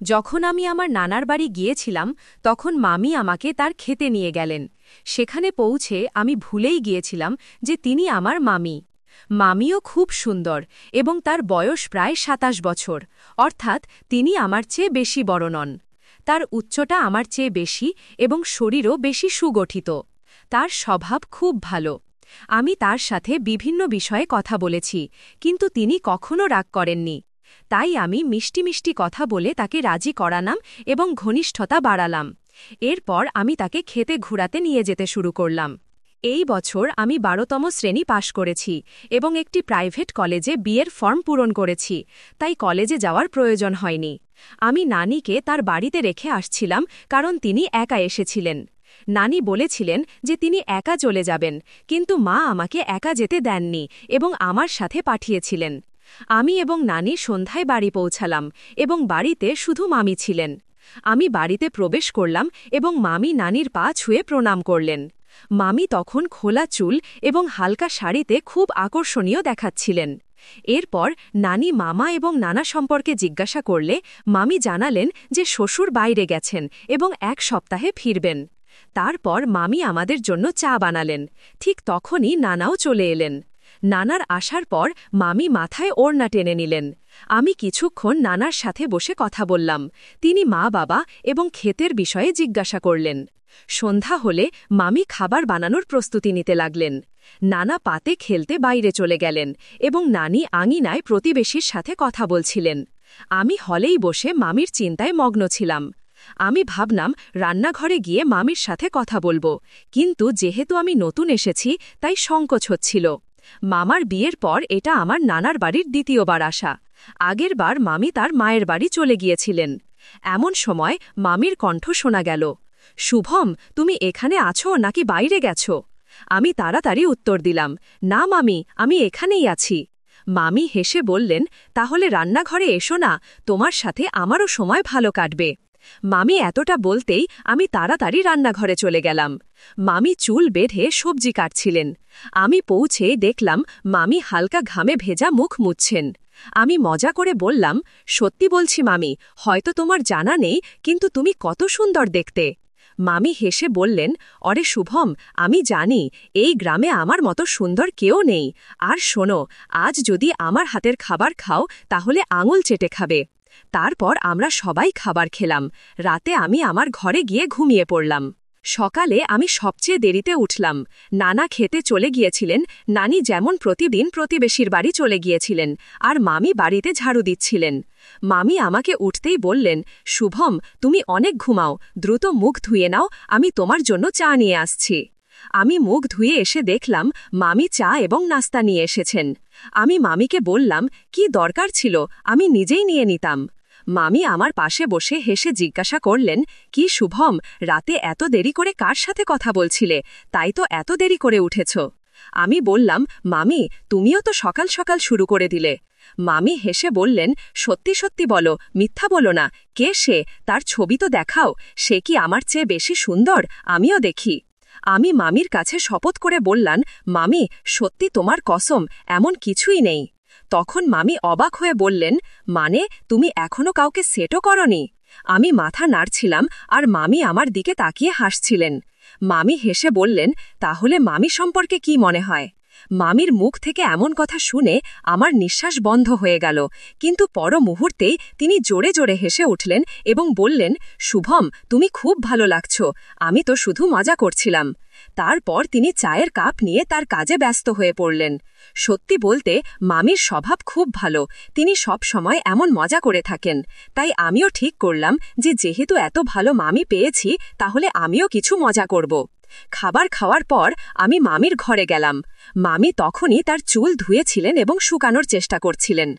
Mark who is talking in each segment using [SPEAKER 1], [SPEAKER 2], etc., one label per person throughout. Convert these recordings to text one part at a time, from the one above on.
[SPEAKER 1] যখন আমি আমার নানার বাড়ি গিয়েছিলাম তখন মামি আমাকে তার খেতে নিয়ে গেলেন। সেখানে পৌঁছে আমি ভুলেই গিয়েছিলাম যে তিনি আমার মামি। মামিও খুব সুন্দর এবং তার বয়স প্রায় ২৭ বছর, অর্থাৎ তিনি আমার চেয়ে বেশি বড় নন। তার উচ্চতা আমার চেয়ে বেশি এবং শরীরও বেশি সুগঠিত। তার স্বভাব খুব ভালো। আমি তার সাথে বিভিন্ন বিষয়ে কথা বলেছি, কিন্তু তিনি কখনো রাগ করেননি। তাই আমি মিষ্টি মিষ্টি কথা বলে তাকে রাজি করালাম এবং ঘনিষ্ঠতা বাড়ালাম। এরপর আমি তাকে খেতে ঘুরাতে নিয়ে যেতে শুরু করলাম। এই বছর আমি ১২তম শ্রেণী পাশ করেছি এবং একটি প্রাইভেট কলেজে বিয়ের ফর্ম পূরণ করেছি, তাই কলেজে যাওয়ার প্রয়োজন হয়নি। আমি নানিকে তার বাড়িতে রেখে আসছিলাম কারণ তিনি একা এসেছিলেন। নানি বলেছিলেন যে তিনি একা চলে যাবেন, কিন্তু মা আমাকে একা যেতে দেননি এবং আমার সাথে পাঠিয়েছিলেন। আমি এবং নানি সন্ধ্যায় বাড়ি পৌঁছালাম এবং বাড়িতে শুধু মামি ছিলেন। আমি বাড়িতে প্রবেশ করলাম এবং মামি নানির পা ছুঁয়ে প্রণাম করলেন। মামি তখন খোলা চুল এবং হালকা শাড়িতে খুব আকর্ষণীয় দেখাচ্ছিলেন। এরপর নানি মামা এবং নানা সম্পর্কে জিজ্ঞাসা করলে মামি জানালেন যে শ্বশুর বাইরে গেছেন এবং ১ সপ্তাহে ফিরবেন। তারপর মামি আমাদের জন্য চা বানালেন। ঠিক তখনই নানাও চলে এলেন। নানার আসার পর মামি মাথায় ওড়না টেনে নিলেন। আমি কিছুক্ষণ নানার সাথে বসে কথা বললাম। তিনি মা বাবা এবং ক্ষেতের বিষয়ে জিজ্ঞাসা করলেন। সন্ধ্যা হলে মামি খাবার বানানোর প্রস্তুতি নিতে লাগলেন। নানা পাতে খেলতে বাইরে চলে গেলেন এবং নানি আঙিনায় প্রতিবেশীর সাথে কথা বলছিলেন। আমি হলেই বসে মামির চিন্তায় মগ্ন ছিলাম। আমি ভাবলাম রান্নাঘরে গিয়ে মামির সাথে কথা বলবো, কিন্তু যেহেতু আমি নতুন এসেছি তাই সংকোচ হচ্ছিল। মামার বিয়ের পর এটা আমার নানার বাড়ির দ্বিতীয়বার আসা। আগের বার মামি তার মায়ের বাড়ি চলে গিয়েছিলেন। এমন সময় মামির কণ্ঠ শোনা গেল, শুভম, তুমি এখানে আছো নাকি বাইরে গেছো? আমি তাড়াতাড়ি উত্তর দিলাম, না মামি, আমি এখানেই আছি। মামি হেসে বললেন, তাহলে রান্নাঘরে এসো না, তোমার সাথে আমারও সময় ভালো কাটবে। মামি এতটা বলতেই আমি তাড়াতাড়ি রান্নাঘরে চলে গেলাম। মামি চুল বেঁধে সবজি কাটছিলেন। আমি পৌঁছে দেখলাম মামি হালকা ঘামে ভেজা মুখ মুছছেন। আমি মজা করে বললাম, সত্যি বলছি মামি, হয়তো তোমার জানা নেই, কিন্তু তুমি কত সুন্দর দেখতে। মামি হেসে বললেন, অরে শুভম, আমি জানি এই গ্রামে আমার মতো সুন্দর কেউ নেই। আর শোনো, আজ যদি আমার হাতের খাবার খাও তাহলে আঙুল চেটে খাবে। তারপর আমরা সবাই খাবার খেলাম। রাতে আমি আমার ঘরে গিয়ে ঘুমিয়ে পড়লাম। সকালে আমি সবচেয়ে দেরিতে উঠলাম। নানা খেতে চলে গিয়েছিলেন, নানি যেমন প্রতিদিন প্রতিবেশীর বাড়ি চলে গিয়েছিলেন, আর মামি বাড়িতে ঝাড়ু দিচ্ছিলেন। মামি আমাকে উঠতেই বললেন, শুভম, তুমি অনেক ঘুমাও, দ্রুত মুখ ধুয়ে নাও, আমি তোমার জন্য চা নিয়ে আসছি। আমি মুখ ধুয়ে এসে দেখলাম মামি চা এবং নাস্তা নিয়ে এসেছেন। আমি মামিকে বললাম, কি দরকার ছিল, আমি নিজেই নিয়ে নিতাম। মামি আমার পাশে বসে হেসে জিজ্ঞাসা করলেন, কি শুভম, রাতে এত দেরি করে কার সাথে কথা বলছিলে, তাই তো এত দেরি করে উঠেছ? আমি বললাম, মামি, তুমিও তো সকাল সকাল শুরু করে দিলে। মামি হেসে বললেন, সত্যি সত্যি বলো, মিথ্যা বলো না, কে সে, তার ছবি তো দেখাও, সে কি আমার চেয়ে বেশি সুন্দর, আমিও দেখি। আমি মামির কাছে শপথ করে বললাম, মামি, সত্যি তোমার কসম, এমন কিছুই নেই। তখন মামি অবাক হয়ে বললেন, মানে তুমি এখনো কাউকে সেটও করনি? আমি মাথা নাড়ছিলাম আর মামি আমার দিকে তাকিয়ে হাসছিলেন। মামি হেসে বললেন, তাহলে মামি সম্পর্কে কি মনে হয়? মামির মুখ থেকে এমন কথা শুনে আমার নিঃশ্বাস বন্ধ হয়ে গেল, কিন্তু পর মুহূর্তেই তিনি জোরে জোরে হেসে উঠলেন এবং বললেন, শুভম, তুমি খুব ভালো লাগছ, আমি তো শুধু মজা করছিলাম। তারপর তিনি চায়ের কাপ নিয়ে তার কাজে ব্যস্ত হয়ে পড়লেন। সত্যি বলতে মামির স্বভাব খুব ভালো, তিনি সব সময় এমন মজা করে থাকেন। তাই আমিও ঠিক করলাম যে যেহেতু এত ভালো মামি পেয়েছি তাহলে আমিও কিছু মজা করব। খাবার খাওয়ার পর আমি মামির ঘরে গেলাম। মামি তখনই তার চুল ধুয়েছিলেন এবং শুকানোর চেষ্টা করছিলেন।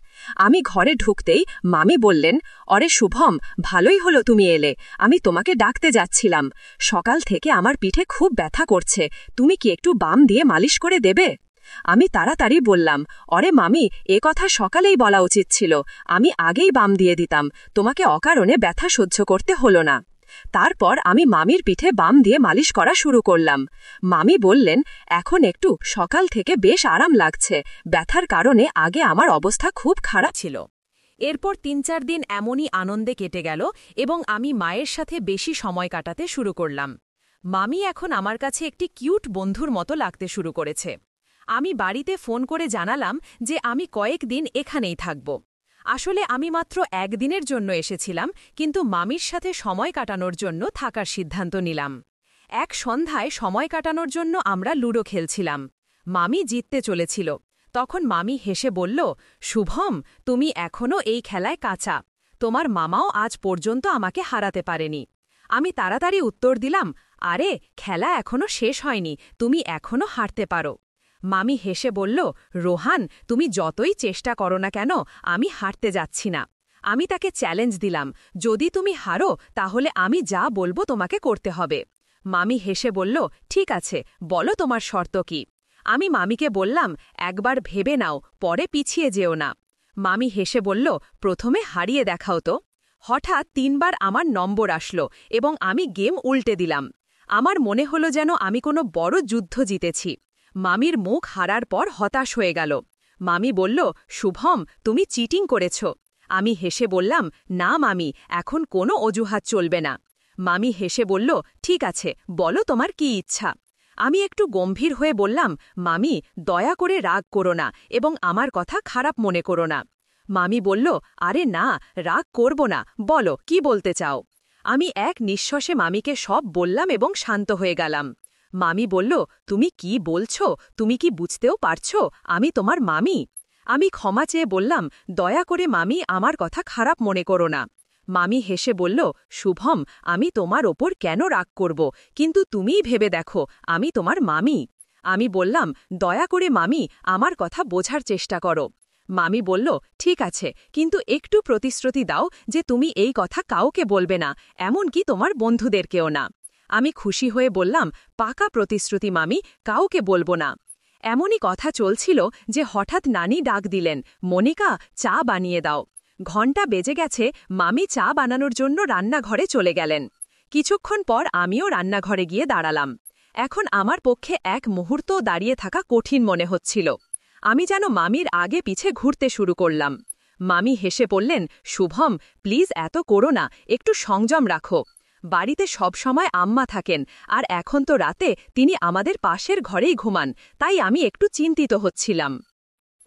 [SPEAKER 1] আমি ঘরে ঢুকতেই মামি বললেন, অরে শুভম, ভালোই হলো তুমি এলে, আমি তোমাকে ডাকতে যাচ্ছিলাম। সকাল থেকে আমার পিঠে খুব ব্যথা করছে, তুমি কি একটু বাম দিয়ে মালিশ করে দেবে? আমি তাড়াতাড়ি বললাম, অরে মামি, এ কথা সকালেই বলা উচিত ছিল, আমি আগেই বাম দিয়ে দিতাম, তোমাকে অকারণে ব্যথা সহ্য করতে হলো না। তারপর আমি মামির পিঠে বাম দিয়ে মালিশ করা শুরু করলাম। মামি বললেন, এখন একটু সকাল থেকে বেশ আরাম লাগছে, ব্যথার কারণে আগে আমার অবস্থা খুব খারাপ ছিল। এরপর ৩-৪ দিন এমনই আনন্দে কেটে গেল এবং আমি মায়ের সাথে বেশি সময় কাটাতে শুরু করলাম। মামি এখন আমার কাছে একটি কিউট বন্ধুর মতো লাগতে শুরু করেছে। আমি বাড়িতে ফোন করে জানালাম যে আমি কয়েকদিন এখানেই থাকব। আসলে আমি মাত্র একদিনের জন্য এসেছিলাম, কিন্তু মামির সাথে সময় কাটানোর জন্য থাকার সিদ্ধান্ত নিলাম। এক সন্ধ্যায় সময় কাটানোর জন্য আমরা লুডো খেলছিলাম। মামি জিততে চলেছিল। তখন মামি হেসে বলল, শুভম, তুমি এখনও এই খেলায় কাঁচা। তোমার মামাও আজ পর্যন্ত আমাকে হারাতে পারেনি। আমি তাড়াতাড়ি উত্তর দিলাম, আরে খেলা এখনও শেষ হয়নি, তুমি এখনও হারতে পারো। মামি হেসে বলল, রোহান, তুমি যতই চেষ্টা করো না কেন, আমি হারতে যাচ্ছি না। আমি তাকে চ্যালেঞ্জ দিলাম, যদি তুমি হারো তাহলে আমি যা বলবো তোমাকে করতে হবে। মামি হেসে বলল, ঠিক আছে, বলো তোমার শর্ত কি। আমি মামিকে বললাম, একবার ভেবে নাও, পরে পিছিয়ে যেও না। মামি হেসে বলল, প্রথমে হারিয়ে দেখাও তো। হঠাৎ ৩ বার আমার নম্বর আসলো এবং আমি গেম উল্টে দিলাম। আমার মনে হলো যেন আমি কোনো বড় যুদ্ধ জিতেছি। মামির মুখ হারার পর হতাশ হয়ে গেল। মামি বলল, শুভম, তুমি চিটিং করেছ। আমি হেসে বললাম, না মামি, এখন কোনো অজুহাত চলবে না। মামি হেসে বলল, ঠিক আছে, বলো তোমার কি ইচ্ছা। আমি একটু গম্ভীর হয়ে বললাম, মামি, দয়া করে রাগ করো না এবং আমার কথা খারাপ মনে করো না। মামি বলল, আরে না, রাগ করব না, বলো কি বলতে চাও। আমি এক নিঃশ্বাসে মামিকে সব বললাম এবং শান্ত হয়ে গেলাম। মামি বলল, তুমি কি বলছো? তুমি কি বুঝতেও পারছো আমি তোমার মামি? আমি ক্ষমা চেয়ে বললাম, দয়া করে মামি, আমার কথা খারাপ মনে করো না। মামি হেসে বলল, শুভম, আমি তোমার ওপর কেন রাগ করব, কিন্তু তুমিই ভেবে দেখো আমি তোমার মামি। আমি বললাম, দয়া করে মামি, আমার কথা বোঝার চেষ্টা করো। মামি বলল, ঠিক আছে, কিন্তু একটু প্রতিশ্রুতি দাও যে তুমি এই কথা কাউকে বলবে না, এমনকি তোমার বন্ধুদেরকেও না। আমি খুশি হয়ে বললাম, পাকা প্রতিশ্রুতি মামি, কাউকে বলবো না। এমনই কথা চলছিল যে হঠাৎ নানি ডাক দিলেন, মনিকা, চা বানিয়ে দাও। ঘণ্টা বেজে গেছে, মামি চা বানানোর জন্য রান্নাঘরে চলে গেলেন। কিছুক্ষণ পর আমিও রান্নাঘরে গিয়ে দাঁড়ালাম। এখন আমার পক্ষে এক মুহূর্তও দাঁড়িয়ে থাকা কঠিন মনে হচ্ছিল। আমি যেন মামির আগে পিছে ঘুরতে শুরু করলাম। মামি হেসে বললেন, শুভম, প্লিজ এত করো না, একটু সংযম রাখো। বাড়িতে সবসময় আম্মা থাকেন, আর এখন তো রাতে তিনি আমাদের পাশের ঘরেই ঘুমান, তাই আমি একটু চিন্তিত হচ্ছিলাম।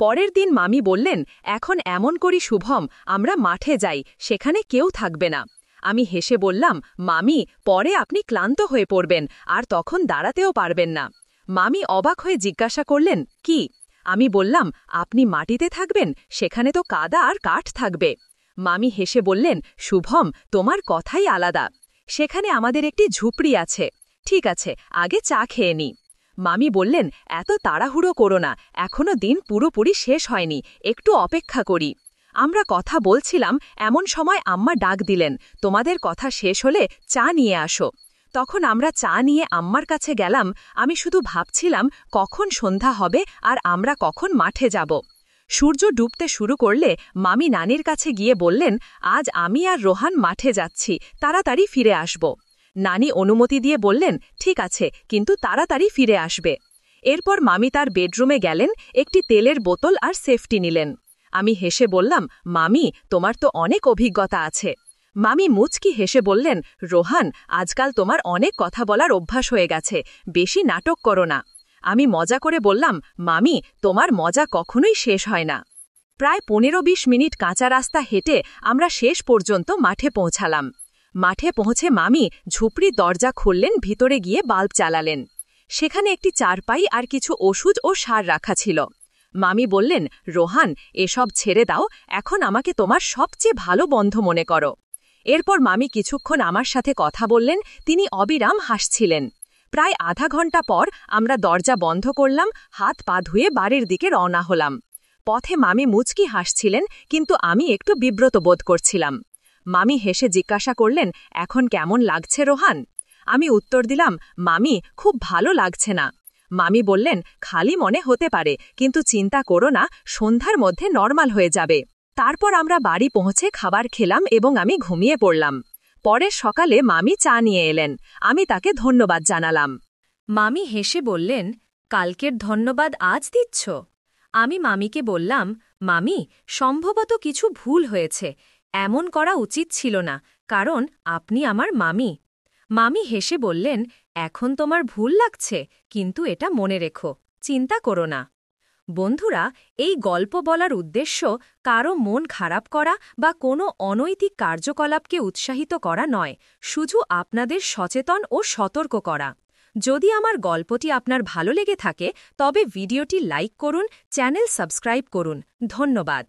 [SPEAKER 1] পরের দিন মামি বললেন, এখন এমন করি শুভম, আমরা মাঠে যাই, সেখানে কেউ থাকবে না। আমি হেসে বললাম, মামি, পরে আপনি ক্লান্ত হয়ে পড়বেন আর তখন দাঁড়াতেও পারবেন না। মামি অবাক হয়ে জিজ্ঞাসা করলেন, কি? আমি বললাম, আপনি মাটিতে থাকবেন, সেখানে তো কাদা আর কাঠ থাকবে। মামি হেসে বললেন, শুভম, তোমার কথাই আলাদা। সেখানে আমাদের একটি ঝুপড়ি আছে। ঠিক আছে, আগে চা খেয়ে নি। মামি বললেন, এত তাড়াহুড়ো করো না, এখনো দিন পুরোপুরি শেষ হয়নি, একটু অপেক্ষা করি। আমরা কথা বলছিলাম, এমন সময় আম্মা ডাক দিলেন, তোমাদের কথা শেষ হলে চা নিয়ে আসো। তখন আমরা চা নিয়ে আম্মার কাছে গেলাম। আমি শুধু ভাবছিলাম কখন সন্ধ্যা হবে আর আমরা কখন মাঠে যাব। সূর্য ডুবতে শুরু করলে মামি নানির কাছে গিয়ে বললেন, আজ আমি আর রোহান মাঠে যাচ্ছি, তাড়াতাড়ি ফিরে আসব। নানি অনুমতি দিয়ে বললেন, ঠিক আছে, কিন্তু তাড়াতাড়ি ফিরে আসবে। এরপর মামি তার বেডরুমে গেলেন, একটি তেলের বোতল আর সেফটি নিলেন। আমি হেসে বললাম, মামি, তোমার তো অনেক অভিজ্ঞতা আছে। মামি মুচকি হেসে বললেন, রোহান, আজকাল তোমার অনেক কথা বলার অভ্যাস হয়ে গেছে, বেশি নাটক করো না। আমি মজা করে বললাম, মামি, তোমার মজা কখনোই শেষ হয় না। প্রায় ১৫-২০ মিনিট কাঁচা রাস্তা হেঁটে আমরা শেষ পর্যন্ত মাঠে পৌঁছালাম। মাঠে পৌঁছে মামি ঝুপড়ির দরজা খুললেন, ভিতরে গিয়ে বাল্ব জ্বালালেন। সেখানে একটি চারপাই আর কিছু ওষুধ ও সার রাখা ছিল। মামি বললেন, রোহান, এসব ছেড়ে দাও, এখন আমাকে তোমার সবচেয়ে ভালো বন্ধু মনে করো। এরপর মামি কিছুক্ষণ আমার সাথে কথা বললেন, তিনি অবিরাম হাসছিলেন। প্রায় আধা ঘন্টা পর আমরা দরজা বন্ধ করলাম, হাত পা ধুয়ে বাড়ির দিকে রওনা হলাম। পথে মামি মুচকি হাসছিলেন, কিন্তু আমি একটু বিব্রত বোধ করছিলাম। মামি হেসে জিজ্ঞাসা করলেন, এখন কেমন লাগছে রোহান? আমি উত্তর দিলাম, মামি, খুব ভালো লাগছে না। মামি বললেন, খালি মনে হতে পারে, কিন্তু চিন্তা করো না, সন্ধ্যার মধ্যে নরমাল হয়ে যাবে। তারপর আমরা বাড়ি পৌঁছে খাবার খেলাম এবং আমি ঘুমিয়ে পড়লাম। পরের সকালে মামি চা নিয়ে এলেন। আমি তাকে ধন্যবাদ জানালাম। মামি হেসে বললেন, কালকের ধন্যবাদ আজ দিচ্ছ? আমি মামিকে বললাম, মামি, সম্ভবত কিছু ভুল হয়েছে। এমন করা উচিত ছিল না, কারণ আপনি আমার মামি। মামি হেসে বললেন, এখন তোমার ভুল লাগছে, কিন্তু এটা মনে রেখো, চিন্তা করো না। বন্ধুরা, এই গল্প বলার উদ্দেশ্য কারও মন খারাপ করা বা কোনো অনৈতিক কার্যকলাপকে উৎসাহিত করা নয়, শুধু আপনাদের সচেতন ও সতর্ক করা। যদি আমার গল্পটি আপনার ভালো লেগে থাকে তবে ভিডিওটি লাইক করুন, চ্যানেল সাবস্ক্রাইব করুন। ধন্যবাদ।